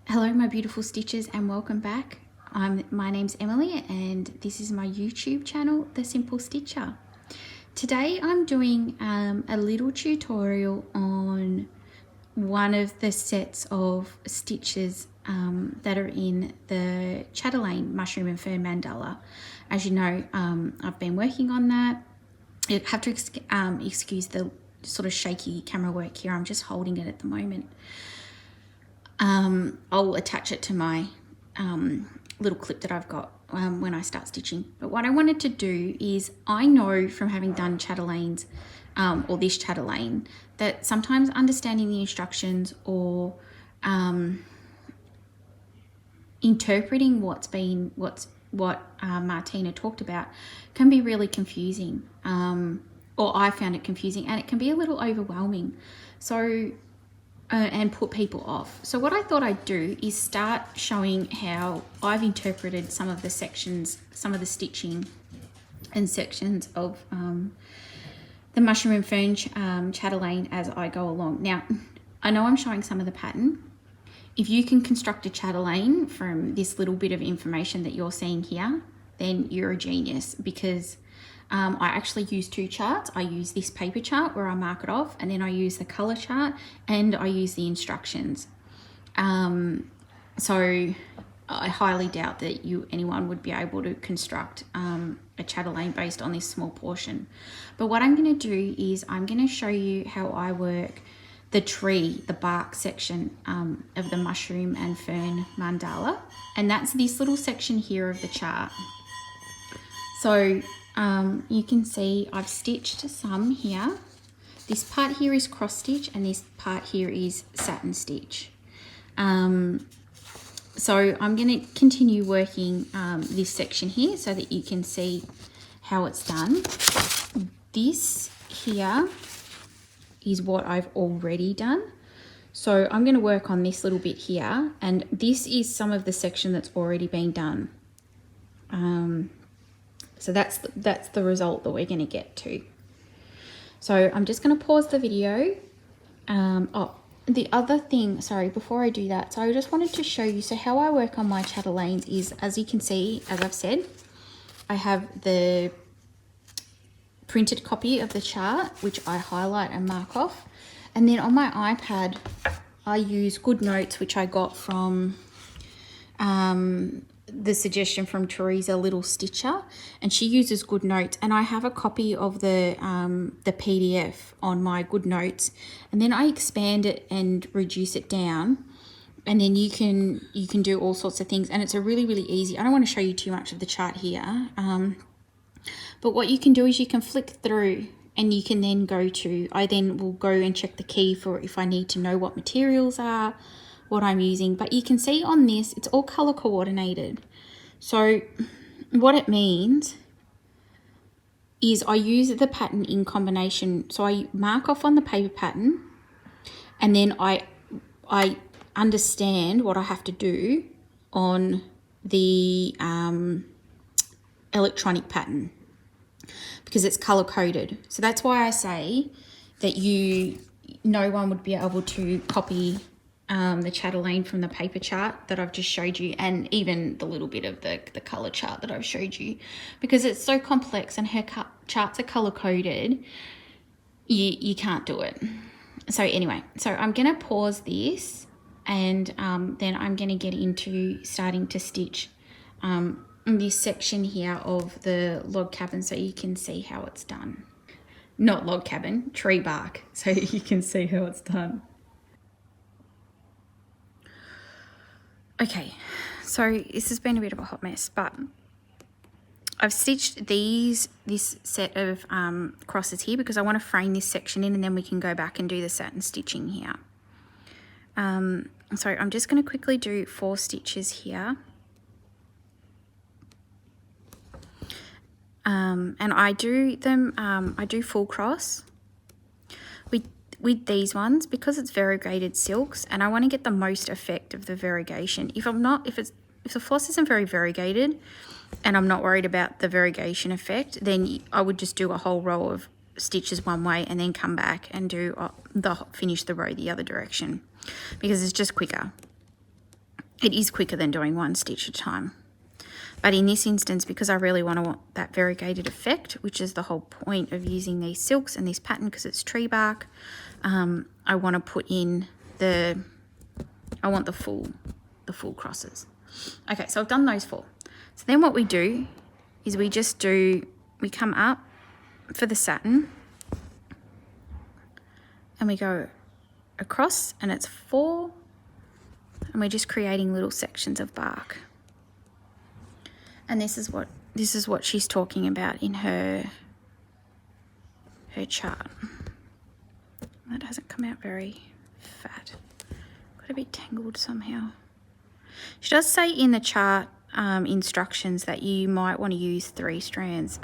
Hello my beautiful stitchers and welcome back. My name's Emily and this is my YouTube channel, The Simple Stitcher. Today I'm doing a little tutorial on one of the sets of stitches that are in the Chatelaine Mushroom and Fern Mandala. As you know, I've been working on that. You have to excuse the sort of shaky camera work here. I'm just holding it at the moment. I'll attach it to my little clip that I've got when I start stitching. But what I wanted to do is, I know from having done chatelaines or this chatelaine that sometimes understanding the instructions or interpreting what Martina talked about can be really confusing, or I found it confusing, and it can be a little overwhelming. So and put people off. So what I thought I'd do is start showing how I've interpreted some of the sections, some of the stitching and sections of the Mushroom and Fern chatelaine as I go along. Now, I know I'm showing some of the pattern. If you can construct a chatelaine from this little bit of information that you're seeing here, then you're a genius, because I actually use two charts. I use this paper chart where I mark it off, and then I use the color chart, and I use the instructions. So I highly doubt that anyone would be able to construct a chatelaine based on this small portion. But what I'm going to do is I'm going to show you how I work the tree, the bark section of the Mushroom and Fern mandala, and that's this little section here of the chart. So you can see I've stitched some here. This part here is cross stitch and this part here is satin stitch. So I'm going to continue working this section here so that you can see how it's done. This here is what I've already done. So I'm going to work on this little bit here, and this is some of the section that's already been done. So that's the result that we're going to get to. So I'm just going to pause the video. The other thing, sorry, before I do that, so I just wanted to show you, so how I work on my chatelaines is, as you can see, as I've said, I have the printed copy of the chart, which I highlight and mark off. And then on my iPad, I use GoodNotes, which I got from the suggestion from Teresa Little Stitcher, and she uses GoodNotes, and I have a copy of the PDF on my GoodNotes, and then I expand it and reduce it down, and then you can do all sorts of things, and it's a really easy. I don't want to show you too much of the chart here, but what you can do is you can flick through, and you can then I then will go and check the key for if I need to know what materials are, what I'm using. But you can see on this, it's all color coordinated. So what it means is I use the pattern in combination. So I mark off on the paper pattern, and then I understand what I have to do on the electronic pattern, because it's color coded. So that's why I say that no one would be able to copy the chatelaine from the paper chart that I've just showed you, and even the little bit of the color chart that I've showed you, because it's so complex and her charts are color coded. You can't do it. So anyway, so I'm gonna pause this, and then I'm gonna get into starting to stitch this section here of the log cabin, so you can see how it's done. Not log cabin, tree bark, so you can see how it's done. Okay, so this has been a bit of a hot mess, but I've stitched this set of crosses here because I want to frame this section in, and then we can go back and do the satin stitching here. So I'm just going to quickly do 4 stitches here. And I do them, I do full cross with these ones because it's variegated silks, and I want to get the most effect of the variegation. If the floss isn't very variegated and I'm not worried about the variegation effect, then I would just do a whole row of stitches one way and then come back and do finish the row the other direction, because it's just quicker. it is quicker than doing one stitch at a time. But in this instance, because I really want that variegated effect, which is the whole point of using these silks and this pattern because it's tree bark, I want to put in the full crosses. Okay, so I've done those 4. So then what we do is we come up for the satin and we go across, and it's 4, and we're just creating little sections of bark. And this is what she's talking about in her chart. That hasn't come out very fat. Got a bit tangled somehow. She does say in the chart instructions that you might want to use 3 strands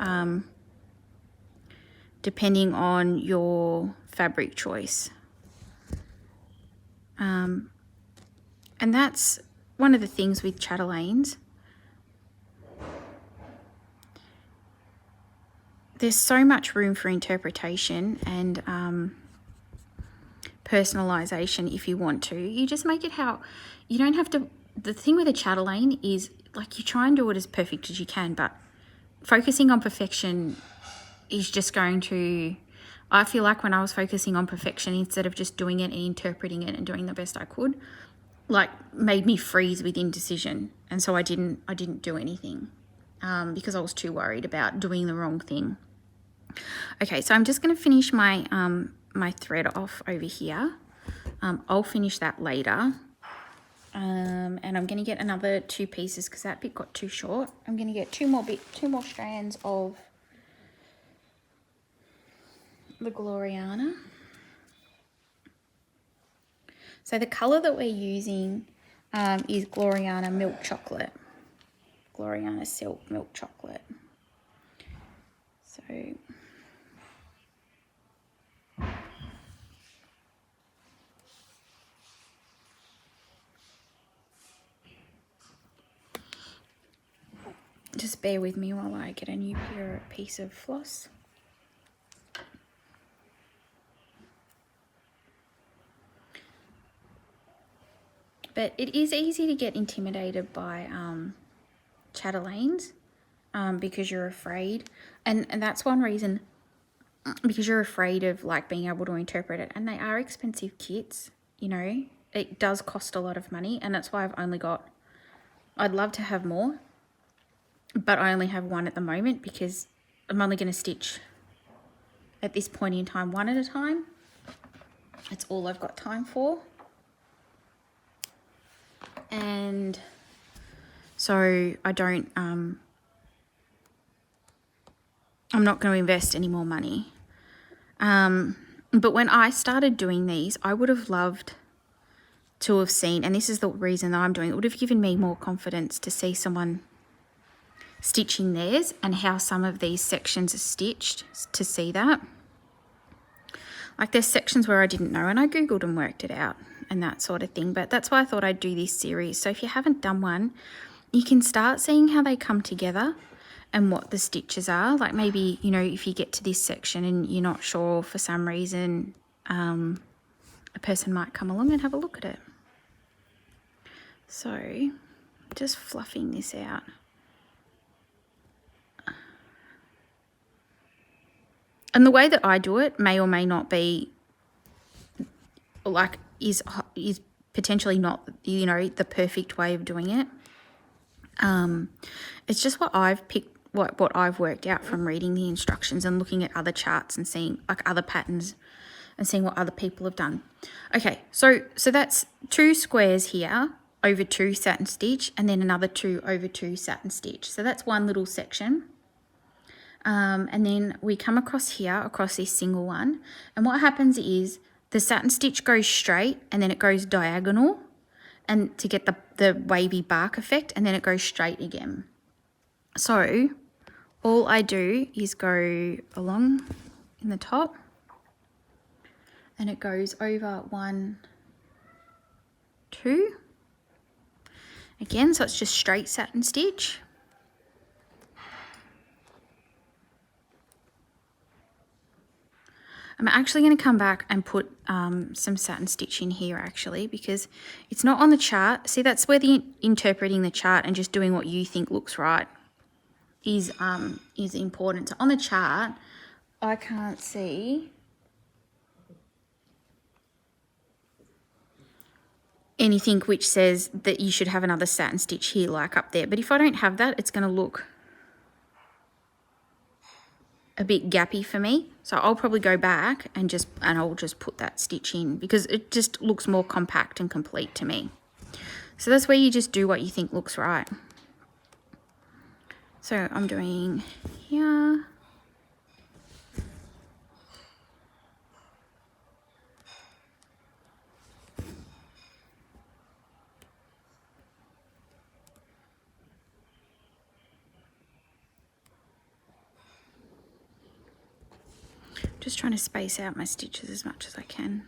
depending on your fabric choice. And that's one of the things with chatelaines. There's so much room for interpretation and personalization if you want to. You just make it how you don't have to. The thing with a chatelaine is like you try and do it as perfect as you can, but focusing on perfection is just going to, I feel like when I was focusing on perfection instead of just doing it and interpreting it and doing the best I could, like made me freeze with indecision. And so I didn't do anything because I was too worried about doing the wrong thing. Okay, so I'm just going to finish my my thread off over here. I'll finish that later. And I'm going to get another 2 pieces because that bit got too short. I'm going to get 2 more strands of the Gloriana. So the colour that we're using is Gloriana Milk Chocolate. Gloriana Silk Milk Chocolate. So just bear with me while I get a new piece of floss. But it is easy to get intimidated by chatelaines because you're afraid. And that's one reason, because you're afraid of like being able to interpret it. And they are expensive kits, you know. It does cost a lot of money, and that's why I've only got, I'd love to have more, but I only have 1 at the moment because I'm only going to stitch at this point in time 1 at a time. It's all I've got time for. And so I don't, I'm not going to invest any more money. But when I started doing these, I would have loved to have seen, and this is the reason that I'm doing it, would have given me more confidence to see someone stitching theirs and how some of these sections are stitched, to see that. Like there's sections where I didn't know and I Googled and worked it out and that sort of thing. But that's why I thought I'd do this series. So if you haven't done one, you can start seeing how they come together and what the stitches are. Like maybe, you know, if you get to this section and you're not sure for some reason, a person might come along and have a look at it. So just fluffing this out. And the way that I do it may or may not be like is potentially not, you know, the perfect way of doing it. It's just what I've picked, what I've worked out from reading the instructions and looking at other charts and seeing like other patterns and seeing what other people have done. Okay, so that's 2 squares here over 2 satin stitch and then another 2 over 2 satin stitch. So that's one little section. And then we come across here, across this single one, and what happens is the satin stitch goes straight and then it goes diagonal and to get the wavy bark effect, and then it goes straight again. So all I do is go along in the top and it goes over 1, 2. Again, so it's just straight satin stitch. I'm actually going to come back and put some satin stitch in here actually, because it's not on the chart. See, that's where the interpreting the chart and just doing what you think looks right is important. So on the chart, I can't see anything which says that you should have another satin stitch here like up there. But if I don't have that, it's going to look a bit gappy for me. So I'll probably go back and I'll just put that stitch in because it just looks more compact and complete to me. So that's where you just do what you think looks right. So I'm doing here. Just trying to space out my stitches as much as I can.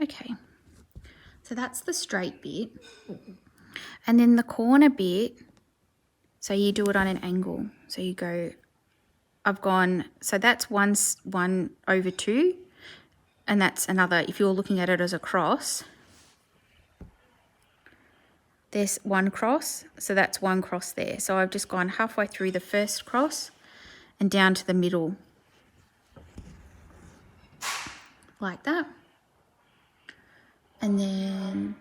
Okay, so that's the straight bit. And then the corner bit, so you do it on an angle. So you go, so that's 1/2, and that's another, if you're looking at it as a cross, there's one cross, so that's one cross there. So I've just gone halfway through the first cross and down to the middle, like that. And then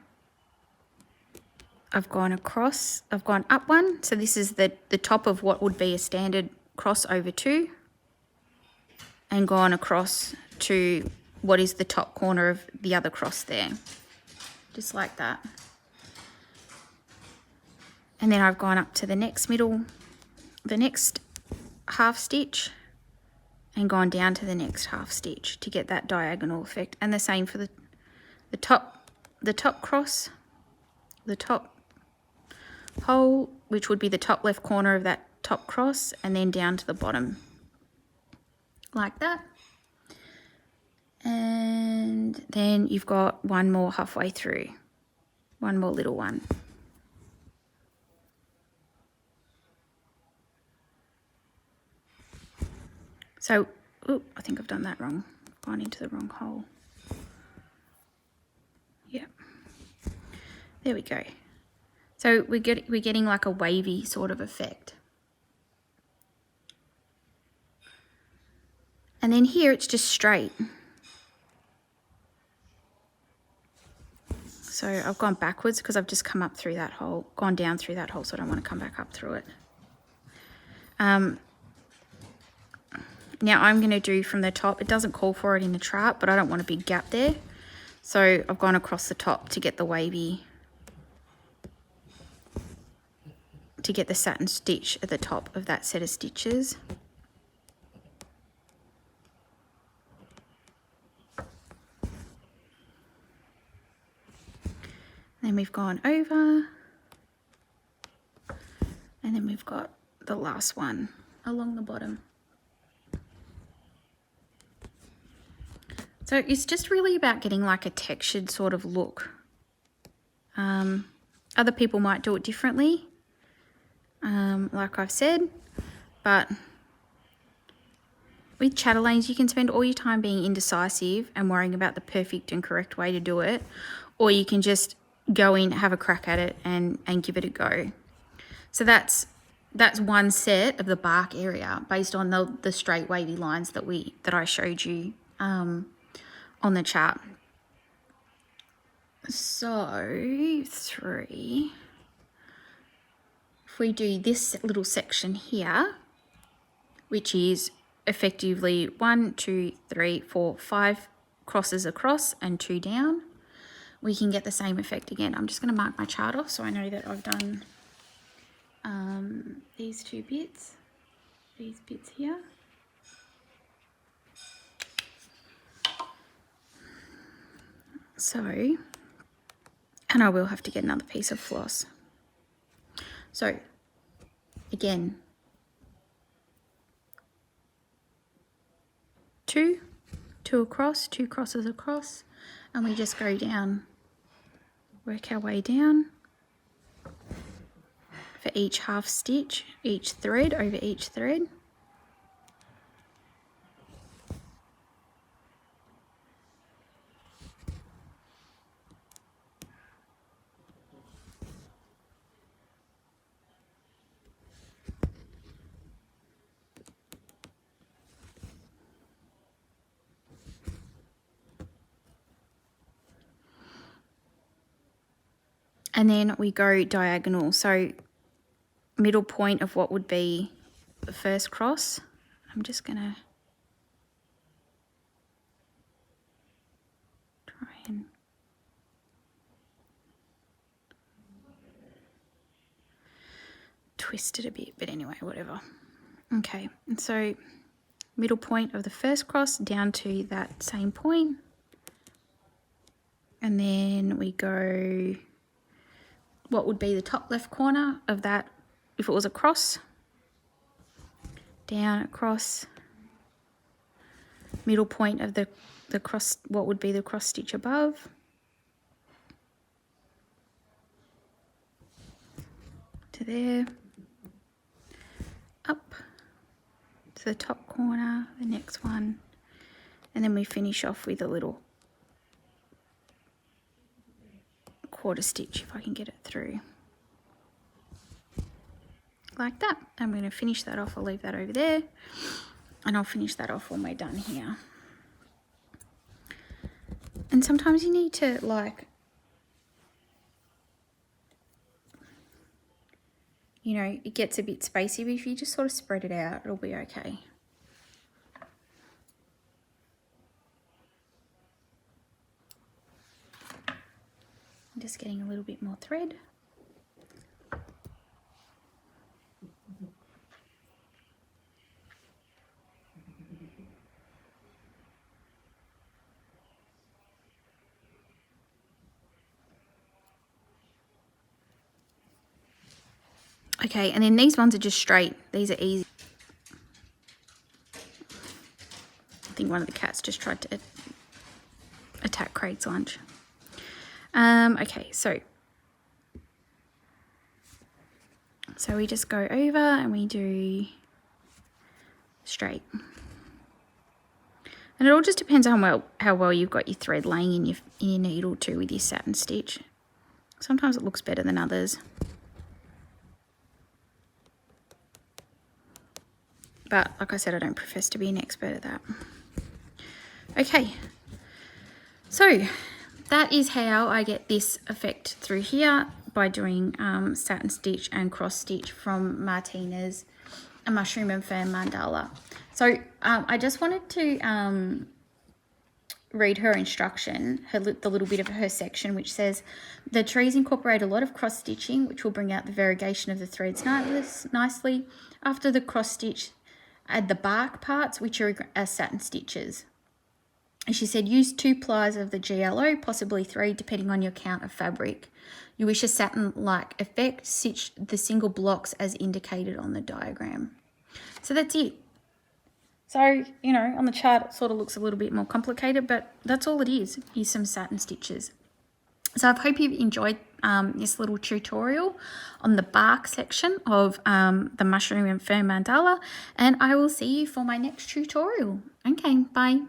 I've gone across, I've gone up one. So this is the top of what would be a standard cross over 2, and gone across to what is the top corner of the other cross there, just like that. And then I've gone up to the next half stitch, and gone down to the next half stitch to get that diagonal effect. And the same for the top cross, the top hole, which would be the top left corner of that top cross, and then down to the bottom, like that. And then you've got one more halfway through, one more little one. So, I think I've done that wrong. I've gone into the wrong hole. Yep. There we go. So we're getting like a wavy sort of effect. And then here it's just straight. So I've gone backwards because I've just come up through that hole, gone down through that hole, so I don't want to come back up through it. Now I'm going to do from the top. It doesn't call for it in the chart, but I don't want a big gap there. So I've gone across the top to get the wavy, to get the satin stitch at the top of that set of stitches. Then we've gone over, and then we've got the last one along the bottom. So it's just really about getting like a textured sort of look. Other people might do it differently, like I've said, but with chatelaines you can spend all your time being indecisive and worrying about the perfect and correct way to do it, or you can just go in, have a crack at it and give it a go. So that's one set of the bark area based on the straight wavy lines that I showed you on the chart. So 3, if we do this little section here, which is effectively 1, 2, 3, 4, 5 crosses across and 2 down, we can get the same effect again. I'm just going to mark my chart off so I know that I've done these bits here. So, and I will have to get another piece of floss. So, again, 2 across, 2 crosses across, and we just go down, work our way down, for each half stitch, each thread over each thread. And then we go diagonal. So middle point of what would be the first cross. I'm just going to try and twist it a bit, but anyway, whatever. Okay, and so middle point of the first cross down to that same point. And then we go what would be the top left corner of that if it was a cross, down across, middle point of the cross, what would be the cross stitch above, to there, up to the top corner, the next one, and then we finish off with a little quarter stitch if I can get it through like that. I'm going to finish that off. I'll leave that over there and I'll finish that off when we're done here. And sometimes you need to, like, you know, it gets a bit spacey, but if you just sort of spread it out, it'll be okay. I'm just getting a little bit more thread. Okay, and then these ones are just straight. These are easy. I think one of the cats just tried to attack Craig's lunch. Okay, so we just go over and we do straight. And it all just depends on how well you've got your thread laying in your needle too with your satin stitch. Sometimes it looks better than others. But like I said, I don't profess to be an expert at that. Okay, so that is how I get this effect through here, by doing satin stitch and cross stitch from Martina's A Mushroom and Fern Mandala. So I just wanted to read her instruction, the little bit of her section, which says, the trees incorporate a lot of cross stitching, which will bring out the variegation of the threads nicely. After the cross stitch, add the bark parts, which are satin stitches. And she said, use 2 plies of the GLO, possibly 3, depending on your count of fabric. You wish a satin-like effect, stitch the single blocks as indicated on the diagram. So that's it. So, you know, on the chart it sort of looks a little bit more complicated, but that's all it is some satin stitches. So I hope you've enjoyed this little tutorial on the bark section of the Mushroom and Fern Mandala, and I will see you for my next tutorial. Okay, bye.